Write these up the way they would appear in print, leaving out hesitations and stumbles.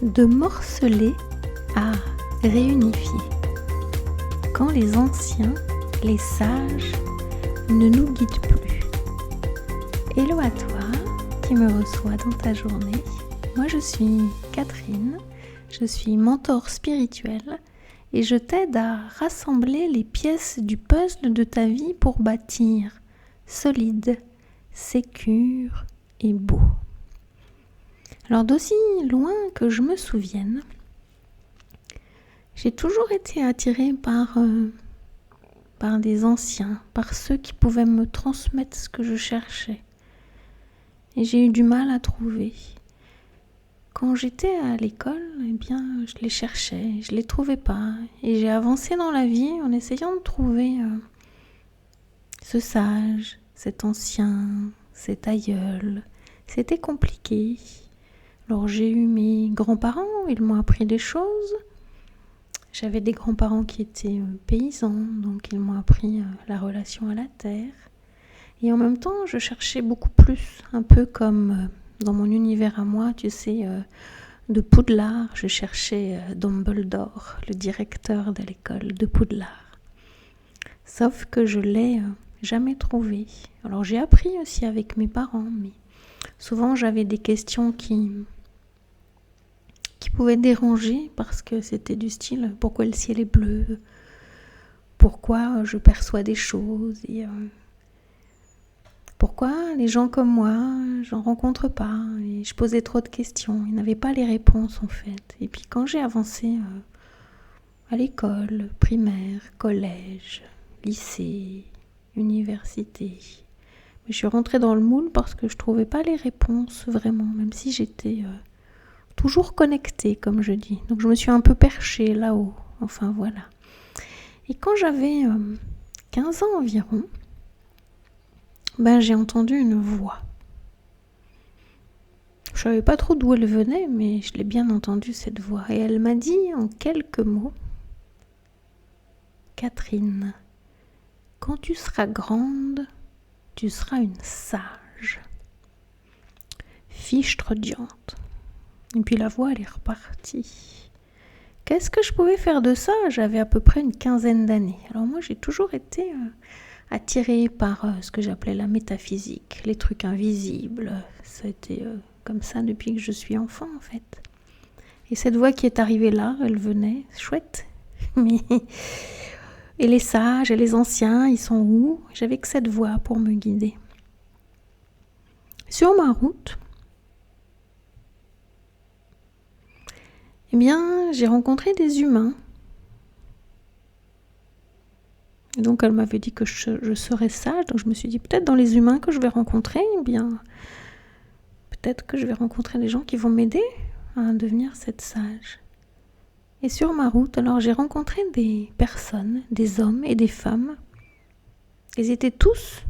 De morceler à réunifier. Quand les anciens, les sages, ne nous guident plus. Hello à toi qui me reçois dans ta journée. Moi je suis Catherine, je suis mentor spirituel et je t'aide à rassembler les pièces du puzzle de ta vie pour bâtir solide, sécure et beau. Alors d'aussi loin que je me souvienne, j'ai toujours été attirée par des anciens, par ceux qui pouvaient me transmettre ce que je cherchais. Et j'ai eu du mal à trouver. Quand j'étais à l'école, je les cherchais, je les trouvais pas. Et j'ai avancé dans la vie en essayant de trouver ce sage, cet ancien, cet aïeul. C'était compliqué. Alors j'ai eu mes grands-parents, ils m'ont appris des choses. J'avais des grands-parents qui étaient paysans, donc ils m'ont appris la relation à la terre. Et en même temps, je cherchais beaucoup plus, un peu comme dans mon univers à moi, tu sais, de Poudlard. Je cherchais Dumbledore, le directeur de l'école de Poudlard. Sauf que je l'ai jamais trouvé. Alors j'ai appris aussi avec mes parents, mais souvent j'avais des questions qui pouvaient déranger parce que c'était du style pourquoi le ciel est bleu, pourquoi je perçois des choses et pourquoi les gens comme moi j'en rencontre pas, et je posais trop de questions, ils n'avaient pas les réponses en fait. Et puis quand j'ai avancé à l'école, primaire, collège, lycée, université, je suis rentrée dans le moule parce que je trouvais pas les réponses vraiment, même si j'étais toujours connectée, comme je dis. Donc je me suis un peu perchée là-haut. Enfin voilà. Et quand j'avais 15 ans environ, j'ai entendu une voix. Je savais pas trop d'où elle venait, mais je l'ai bien entendue cette voix. Et elle m'a dit en quelques mots: Catherine, quand tu seras grande, tu seras une sage. Fichtre diante. Et puis la voix, elle est repartie. Qu'est-ce que je pouvais faire de ça ? J'avais à peu près une quinzaine d'années. Alors moi, j'ai toujours été attirée par ce que j'appelais la métaphysique, les trucs invisibles. Ça a été comme ça depuis que je suis enfant, en fait. Et cette voix qui est arrivée là, elle venait, chouette. Mais et les sages et les anciens, ils sont où ? J'avais que cette voix pour me guider. Sur ma route, j'ai rencontré des humains. Et donc elle m'avait dit que je serais sage, donc je me suis dit peut-être dans les humains que je vais rencontrer, peut-être que je vais rencontrer des gens qui vont m'aider à devenir cette sage. Et sur ma route, alors j'ai rencontré des personnes, des hommes et des femmes. Ils étaient tous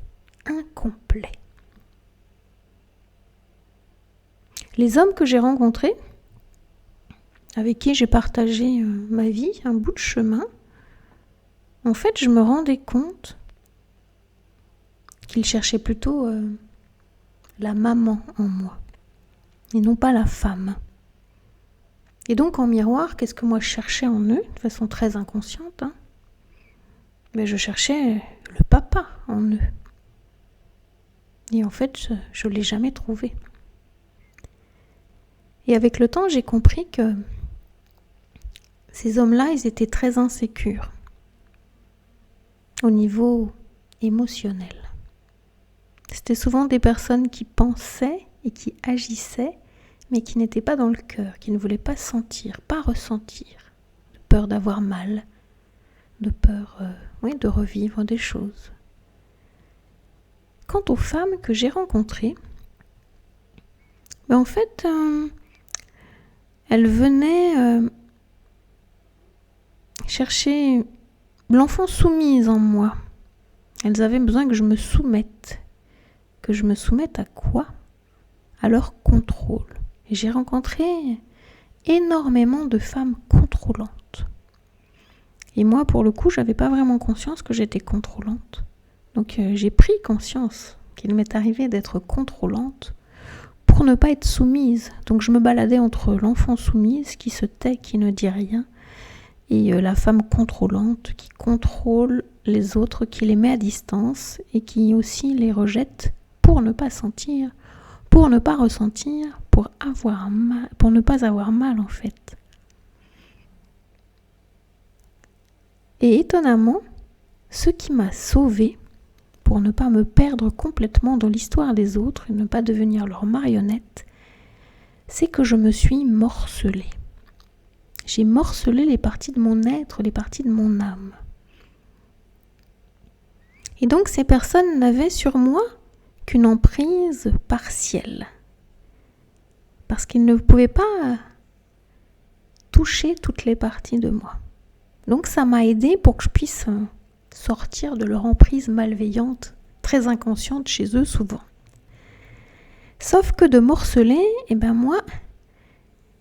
incomplets. Les hommes que j'ai rencontrés, avec qui j'ai partagé ma vie, un bout de chemin, en fait, je me rendais compte qu'ils cherchaient plutôt la maman en moi, et non pas la femme. Et donc, en miroir, qu'est-ce que moi je cherchais en eux, de façon très inconsciente, je cherchais le papa en eux. Et en fait, je ne l'ai jamais trouvé. Et avec le temps, j'ai compris que ces hommes-là, ils étaient très insécures au niveau émotionnel. C'était souvent des personnes qui pensaient et qui agissaient, mais qui n'étaient pas dans le cœur, qui ne voulaient pas sentir, pas ressentir, de peur d'avoir mal, de peur de revivre des choses. Quant aux femmes que j'ai rencontrées, en fait, elles venaient chercher l'enfant soumise en moi. Elles avaient besoin que je me soumette. Que je me soumette à quoi ? À leur contrôle. Et j'ai rencontré énormément de femmes contrôlantes. Et moi, pour le coup, j'avais pas vraiment conscience que j'étais contrôlante. Donc j'ai pris conscience qu'il m'est arrivé d'être contrôlante pour pour ne pas être soumise. Donc je me baladais entre l'enfant soumise qui se tait, qui ne dit rien, et la femme contrôlante qui contrôle les autres, qui les met à distance et qui aussi les rejette pour ne pas sentir, pour ne pas ressentir, pour ne pas avoir mal en fait. Et étonnamment, ce qui m'a sauvée, pour ne pas me perdre complètement dans l'histoire des autres et ne pas devenir leur marionnette, c'est que je me suis morcelée. J'ai morcelé les parties de mon être, les parties de mon âme. Et donc ces personnes n'avaient sur moi qu'une emprise partielle. Parce qu'ils ne pouvaient pas toucher toutes les parties de moi. Donc ça m'a aidée pour que je puisse sortir de leur emprise malveillante, très inconsciente chez eux souvent. Sauf que de morceler, moi,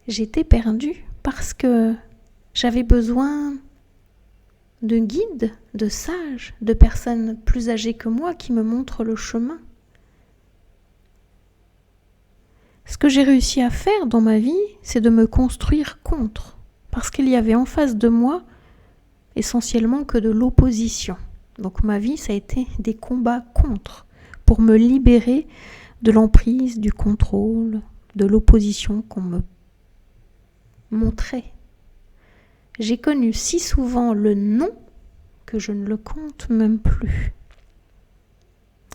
j'étais perdue parce que j'avais besoin de guides, de sages, de personnes plus âgées que moi qui me montrent le chemin. Ce que j'ai réussi à faire dans ma vie, c'est de me construire contre, parce qu'il y avait en face de moi essentiellement que de l'opposition. Donc ma vie, ça a été des combats contre, pour me libérer de l'emprise, du contrôle, de l'opposition qu'on me montrait. J'ai connu si souvent le non que je ne le compte même plus.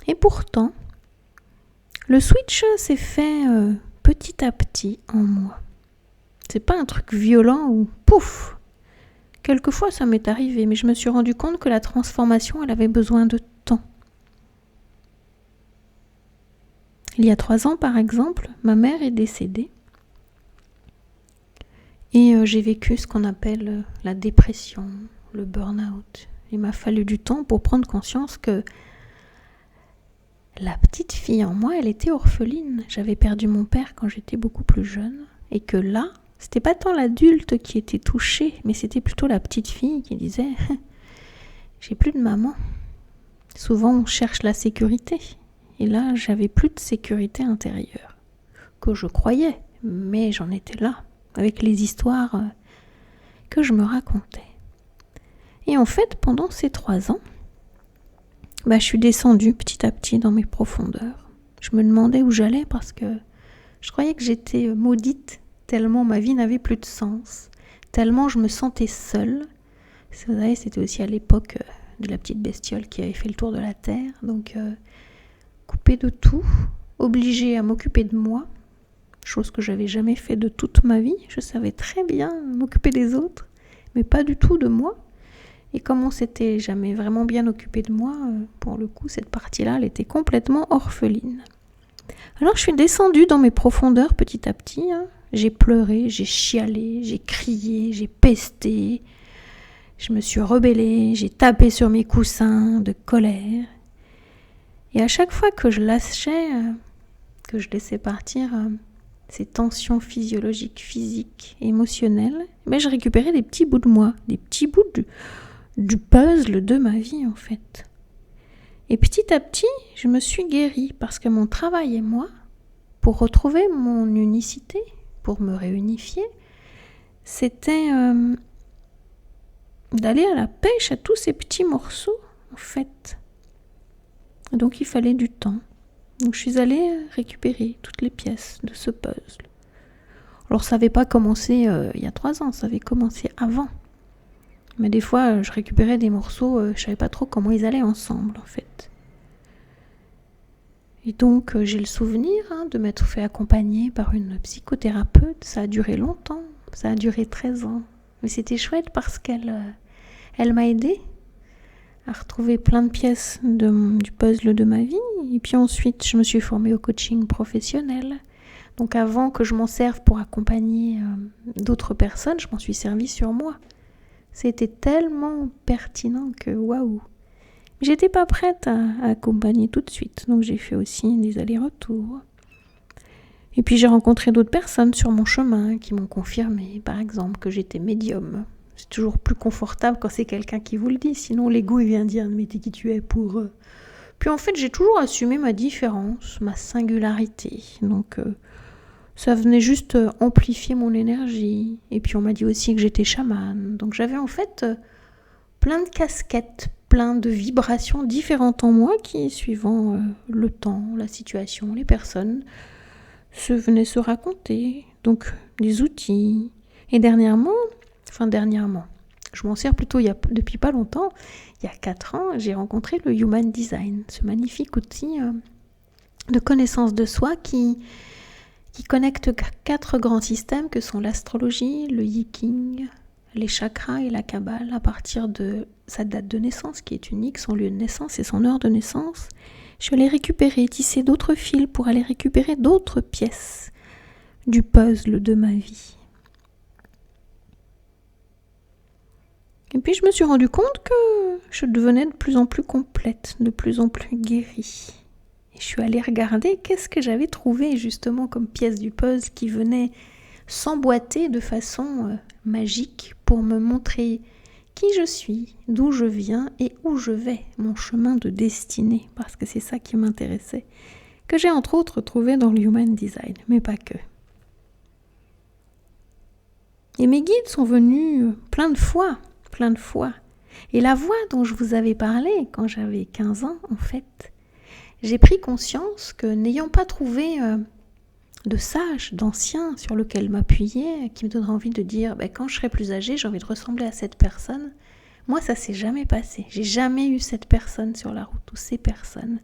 Et pourtant, le switch s'est fait petit à petit en moi. C'est pas un truc violent ou pouf. Quelquefois ça m'est arrivé, mais je me suis rendu compte que la transformation, elle avait besoin de temps. Il y a 3 ans, par exemple, ma mère est décédée. Et j'ai vécu ce qu'on appelle la dépression, le burn-out. Il m'a fallu du temps pour prendre conscience que la petite fille en moi, elle était orpheline. J'avais perdu mon père quand j'étais beaucoup plus jeune. Et que là, c'était pas tant l'adulte qui était touché, mais c'était plutôt la petite fille qui disait « j'ai plus de maman ». Souvent, on cherche la sécurité. Et là, j'avais plus de sécurité intérieure. Que je croyais, mais j'en étais là, avec les histoires que je me racontais. Et en fait, pendant ces 3 ans, je suis descendue petit à petit dans mes profondeurs. Je me demandais où j'allais parce que je croyais que j'étais maudite, tellement ma vie n'avait plus de sens, tellement je me sentais seule. Vous savez, c'était aussi à l'époque de la petite bestiole qui avait fait le tour de la Terre, donc coupée de tout, obligée à m'occuper de moi, chose que j'avais jamais fait de toute ma vie. Je savais très bien m'occuper des autres, mais pas du tout de moi. Et comme on s'était jamais vraiment bien occupé de moi, pour le coup, cette partie-là, elle était complètement orpheline. Alors je suis descendue dans mes profondeurs petit à petit. J'ai pleuré, j'ai chialé, j'ai crié, j'ai pesté. Je me suis rebellée, j'ai tapé sur mes coussins de colère. Et à chaque fois que je lâchais, que je laissais partir ces tensions physiologiques, physiques, émotionnelles, je récupérais des petits bouts de moi, des petits bouts du puzzle de ma vie en fait. Et petit à petit, je me suis guérie parce que mon travail et moi, pour retrouver mon unicité, pour me réunifier, c'était d'aller à la pêche à tous ces petits morceaux en fait. Donc il fallait du temps. Donc je suis allée récupérer toutes les pièces de ce puzzle. Alors ça n'avait pas commencé il y a 3 ans, ça avait commencé avant. Mais des fois, je récupérais des morceaux, je savais pas trop comment ils allaient ensemble, en fait. Et donc, j'ai le souvenir de m'être fait accompagner par une psychothérapeute. Ça a duré longtemps, ça a duré 13 ans. Mais c'était chouette parce qu'elle m'a aidée à retrouver plein de pièces du puzzle de ma vie. Et puis ensuite, je me suis formée au coaching professionnel. Donc avant que je m'en serve pour accompagner d'autres personnes, je m'en suis servie sur moi. C'était tellement pertinent que waouh. J'étais pas prête à accompagner tout de suite, donc j'ai fait aussi des allers-retours. Et puis j'ai rencontré d'autres personnes sur mon chemin qui m'ont confirmé, par exemple, que j'étais médium. C'est toujours plus confortable quand c'est quelqu'un qui vous le dit, sinon l'ego il vient dire « mais t'es qui tu es pour eux ?» Puis en fait j'ai toujours assumé ma différence, ma singularité, donc Ça venait juste amplifier mon énergie. Et puis on m'a dit aussi que j'étais chamane. Donc j'avais en fait plein de casquettes, plein de vibrations différentes en moi qui, suivant le temps, la situation, les personnes, venaient se raconter. Donc des outils. Et dernièrement, je m'en sers plutôt depuis pas longtemps, il y a 4 ans, j'ai rencontré le Human Design, ce magnifique outil de connaissance de soi qui connecte 4 grands systèmes que sont l'astrologie, le Yiking, les chakras et la Kabbale à partir de sa date de naissance qui est unique, son lieu de naissance et son heure de naissance. Je suis allée récupérer, tisser d'autres fils pour aller récupérer d'autres pièces du puzzle de ma vie. Et puis je me suis rendu compte que je devenais de plus en plus complète, de plus en plus guérie. Et je suis allée regarder qu'est-ce que j'avais trouvé justement comme pièce du puzzle qui venait s'emboîter de façon magique pour me montrer qui je suis, d'où je viens et où je vais, mon chemin de destinée, parce que c'est ça qui m'intéressait, que j'ai entre autres trouvé dans le Human Design, mais pas que. Et mes guides sont venus plein de fois. Et la voix dont je vous avais parlé quand j'avais 15 ans, en fait, j'ai pris conscience que n'ayant pas trouvé de sage, d'ancien sur lequel m'appuyer, qui me donnerait envie de dire quand je serai plus âgée, j'ai envie de ressembler à cette personne, moi ça s'est jamais passé. J'ai jamais eu cette personne sur la route ou ces personnes.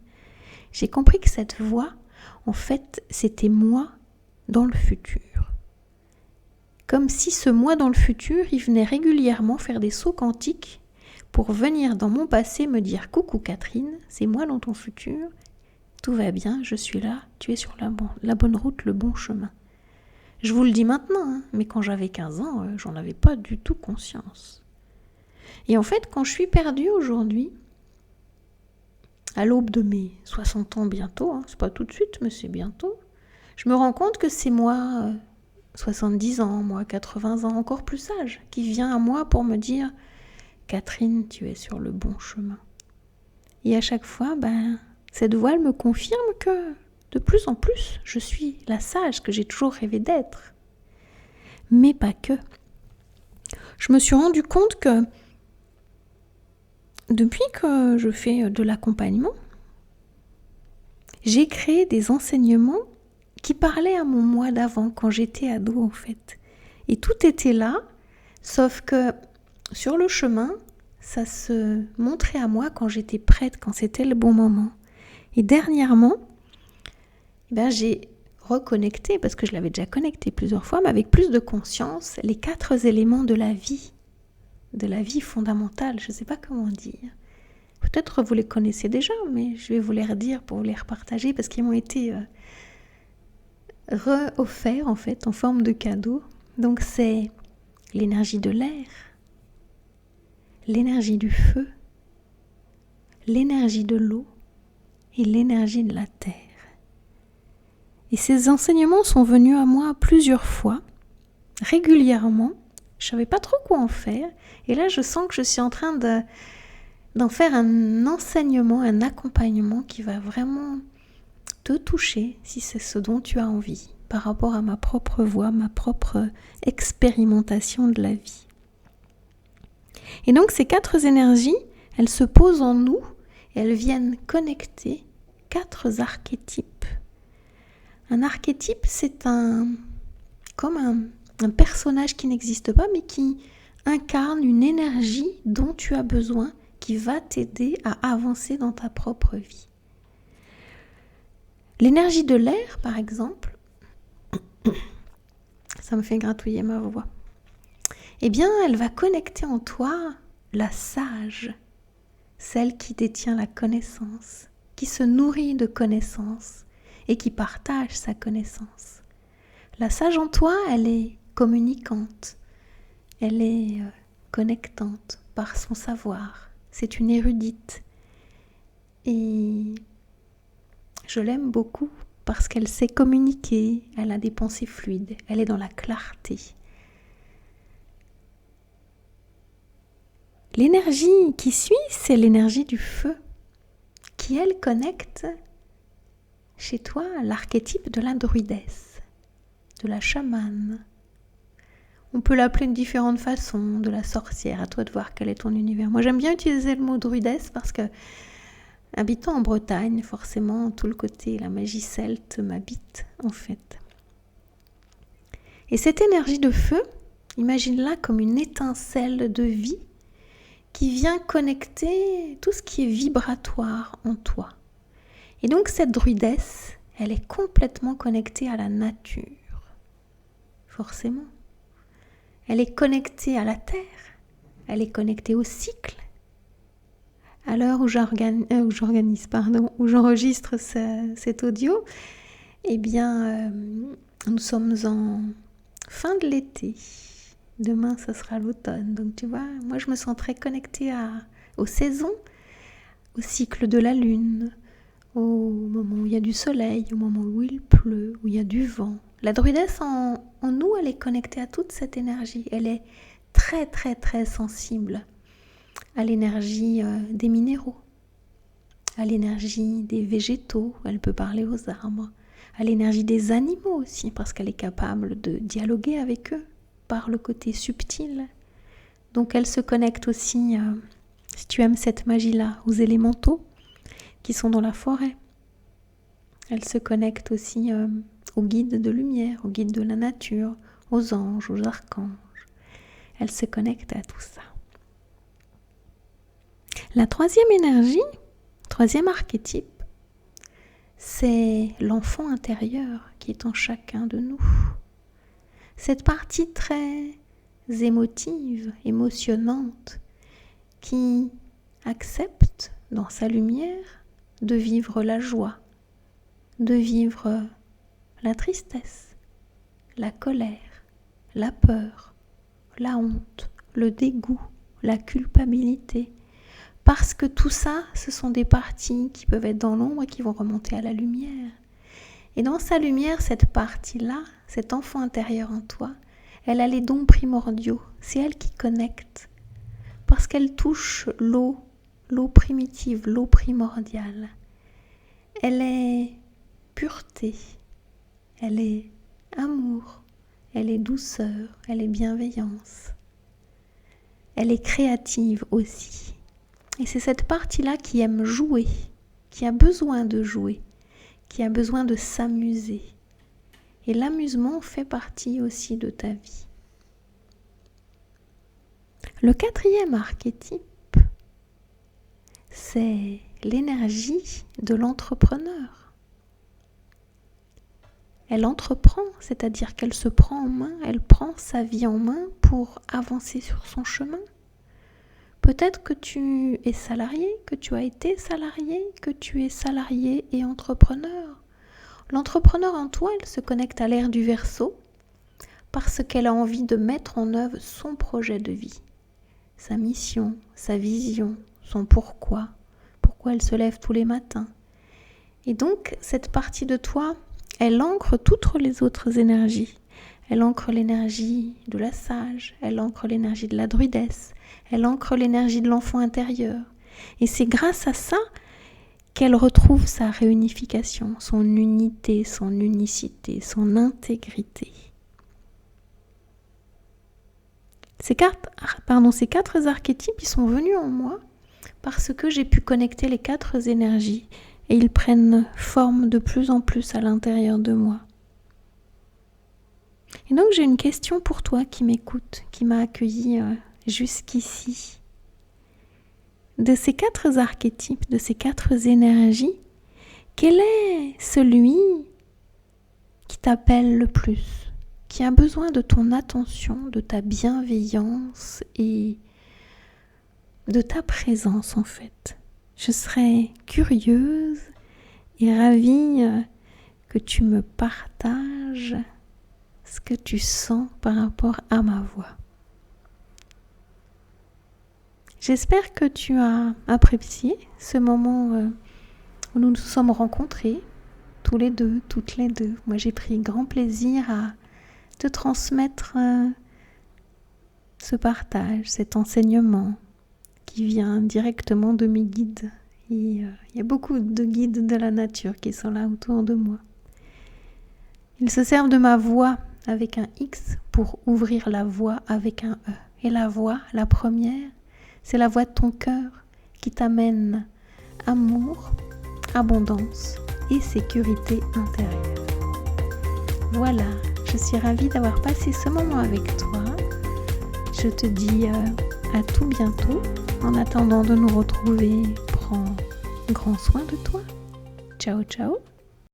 J'ai compris que cette voix, en fait, c'était moi dans le futur. Comme si ce moi dans le futur, il venait régulièrement faire des sauts quantiques pour venir dans mon passé me dire « Coucou Catherine, c'est moi dans ton futur, tout va bien, je suis là, tu es sur la bonne route, le bon chemin. » Je vous le dis maintenant, mais quand j'avais 15 ans, j'en avais pas du tout conscience. Et en fait, quand je suis perdue aujourd'hui, à l'aube de mes 60 ans bientôt, c'est pas tout de suite, mais c'est bientôt, je me rends compte que c'est moi... 70 ans, moi 80 ans, encore plus sage, qui vient à moi pour me dire « Catherine, tu es sur le bon chemin ». Et à chaque fois, cette voix elle me confirme que de plus en plus, je suis la sage que j'ai toujours rêvé d'être. Mais pas que. Je me suis rendu compte que depuis que je fais de l'accompagnement, j'ai créé des enseignements qui parlait à mon moi d'avant, quand j'étais ado en fait. Et tout était là, sauf que sur le chemin, ça se montrait à moi quand j'étais prête, quand c'était le bon moment. Et dernièrement, j'ai reconnecté, parce que je l'avais déjà connecté plusieurs fois, mais avec plus de conscience, les 4 éléments de la vie fondamentale, je ne sais pas comment dire. Peut-être vous les connaissez déjà, mais je vais vous les redire pour vous les repartager, parce qu'ils m'ont été... offert en fait en forme de cadeau. Donc c'est l'énergie de l'air, l'énergie du feu, l'énergie de l'eau et l'énergie de la terre. Et ces enseignements sont venus à moi plusieurs fois, régulièrement. Je savais pas trop quoi en faire. Et là, je sens que je suis en train d'en faire un enseignement, un accompagnement qui va vraiment te toucher si c'est ce dont tu as envie par rapport à ma propre voix, ma propre expérimentation de la vie. Et donc ces 4 énergies, elles se posent en nous et elles viennent connecter 4 archétypes. Un archétype, c'est comme un personnage qui n'existe pas mais qui incarne une énergie dont tu as besoin qui va t'aider à avancer dans ta propre vie. L'énergie de l'air, par exemple, ça me fait gratouiller ma voix. Eh bien, elle va connecter en toi la sage, celle qui détient la connaissance, qui se nourrit de connaissances et qui partage sa connaissance. La sage en toi, elle est communicante, elle est connectante par son savoir. C'est une érudite. Et je l'aime beaucoup parce qu'elle sait communiquer, elle a des pensées fluides, elle est dans la clarté. L'énergie qui suit, c'est l'énergie du feu, qui elle connecte chez toi l'archétype de la druidesse. de la chamane. On peut l'appeler de différentes façons, de la sorcière, à toi de voir quel est ton univers. Moi j'aime bien utiliser le mot druidesse parce que, habitant en Bretagne, forcément tout le côté, la magie celte m'habite en fait. Et cette énergie de feu, imagine-la comme une étincelle de vie qui vient connecter tout ce qui est vibratoire en toi. Et donc cette druidesse, elle est complètement connectée à la nature, forcément. Elle est connectée à la terre, elle est connectée au cycle. À l'heure où j'enregistre cet audio, eh bien, nous sommes en fin de l'été. Demain, ce sera l'automne. Donc, tu vois, moi, je me sens très connectée aux saisons, au cycle de la lune, au moment où il y a du soleil, au moment où il pleut, où il y a du vent. La druidesse en nous, elle est connectée à toute cette énergie. Elle est très, très, très sensible à l'énergie des minéraux, à l'énergie des végétaux. Elle peut parler aux arbres, à l'énergie des animaux aussi, parce qu'elle est capable de dialoguer avec eux par le côté subtil. Donc elle se connecte aussi, si tu aimes cette magie-là, aux élémentaux qui sont dans la forêt. Elle se connecte aussi aux guides de lumière, aux guides de la nature, aux anges, aux archanges. Elle se connecte à tout ça. La troisième énergie, troisième archétype, c'est l'enfant intérieur qui est en chacun de nous. Cette partie très émotive, émotionnante, qui accepte dans sa lumière de vivre la joie, de vivre la tristesse, la colère, la peur, la honte, le dégoût, la culpabilité. Parce que tout ça, ce sont des parties qui peuvent être dans l'ombre et qui vont remonter à la lumière. Et dans sa lumière, cette partie-là, cet enfant intérieur en toi, elle a les dons primordiaux. C'est elle qui connecte. Parce qu'elle touche l'eau primitive, l'eau primordiale. Elle est pureté, elle est amour, elle est douceur, elle est bienveillance. Elle est créative aussi. Et c'est cette partie-là qui aime jouer, qui a besoin de jouer, qui a besoin de s'amuser. Et l'amusement fait partie aussi de ta vie. Le quatrième archétype, c'est l'énergie de l'entrepreneur. Elle entreprend, c'est-à-dire qu'elle se prend en main, elle prend sa vie en main pour avancer sur son chemin. Peut-être que tu es salarié, que tu as été salarié, que tu es salarié et entrepreneur. L'entrepreneur en toi, elle se connecte à l'ère du Verseau parce qu'elle a envie de mettre en œuvre son projet de vie, sa mission, sa vision, son pourquoi elle se lève tous les matins. Et donc, cette partie de toi, elle ancre toutes les autres énergies. Elle ancre l'énergie de la sage, elle ancre l'énergie de la druidesse, elle ancre l'énergie de l'enfant intérieur. Et c'est grâce à ça qu'elle retrouve sa réunification, son unité, son unicité, son intégrité. Ces quatre archétypes, ils sont venus en moi parce que j'ai pu connecter les 4 énergies et ils prennent forme de plus en plus à l'intérieur de moi. Et donc j'ai une question pour toi qui m'écoute, qui m'a accueilli jusqu'ici. De ces 4 archétypes, de ces 4 énergies, quel est celui qui t'appelle le plus, qui a besoin de ton attention, de ta bienveillance et de ta présence en fait? Je serais curieuse et ravie que tu me partages ce que tu sens par rapport à ma voix. J'espère que tu as apprécié ce moment où nous nous sommes rencontrés, tous les deux, toutes les deux. Moi, j'ai pris grand plaisir à te transmettre ce partage, cet enseignement qui vient directement de mes guides. Et il y a beaucoup de guides de la nature qui sont là autour de moi. Ils se servent de ma voix avec un X pour ouvrir la voie avec un E. Et la voie, la première, c'est la voie de ton cœur qui t'amène amour, abondance et sécurité intérieure. Voilà, je suis ravie d'avoir passé ce moment avec toi. Je te dis à tout bientôt. En attendant de nous retrouver, prends grand soin de toi. Ciao, ciao.